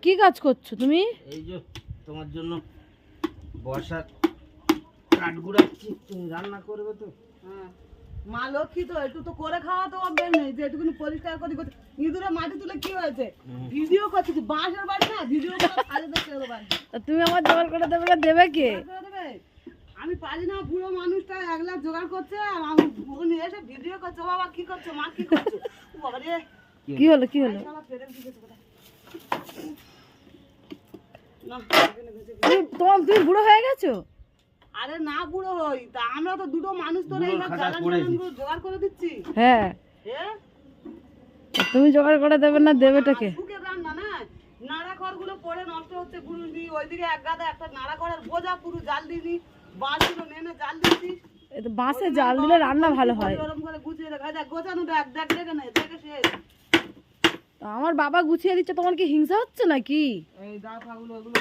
কি কাজ করছো তুমি? এই যে তোমার জন্য বর্ষার কাঠ গুড়াচ্ছি, তুমি রান্না করবে তো? হ্যাঁ, মা লক্ষ্মী তো একটু তো করে খাওয়া তো অভ্যাস নেই যে একটুখানি পরিষ্কার করি করতে। ইঁদুরে মাটি তুলে কি হয়েছে? ভিডিও করছি, বাঁশের বাড়ি না, ভিডিও করে ছাদে দেখতে দেবো বাড়ি। তা তুমি আমার জোগাড় করে দেবে না, দেবে কে? করে দেবে? আমি পারি না, বুড়ো মানুষটা একলা জোগাড় করছে আর আমি উনি এসে ভিডিও করছে। ও বাবা কি করছো, মা কি করছো? ও বাবা রে, কি হলো কি হলো? শালা পেরেক দিয়েছে কোথায়? না, এখানে ভেজে দিই। তুমি বুড়ো হয়ে গেছো? আরে না বুড়ো হই তা, আমরা তো দুটো মানুষ তো বুড়ো এইসব খাটা জ্বালান করেছিস। টালানগুলো জোগাড় করে দিচ্ছি। হ্যাঁ, হ্যাঁ, তুমি জোগাড় করে দেবে না, দেবেটা কে? শুকের রান্না না, নাড়া খড়গুলো পড়ে নষ্ট হচ্ছে পুরো দিয়ে। ওইদিকে এক গাদা একটা নাড়া খড়ের বোঝা পুরো জাল দিবি, বাঁশগুলো নেমে জাল দিচ্ছি। এ তো বাঁশে জাল দিলে রান্না ভালো হয়। ওরকম করে গুছিয়ে দেখা যায়, গোছানো দেখ দেখ দেখে নেই দেখে শেষ। তা আমার বাবা গুছিয়ে দিচ্ছে, তোমার কি হিংসা হচ্ছে নাকি? এই দা ফাগুলো ওগুলো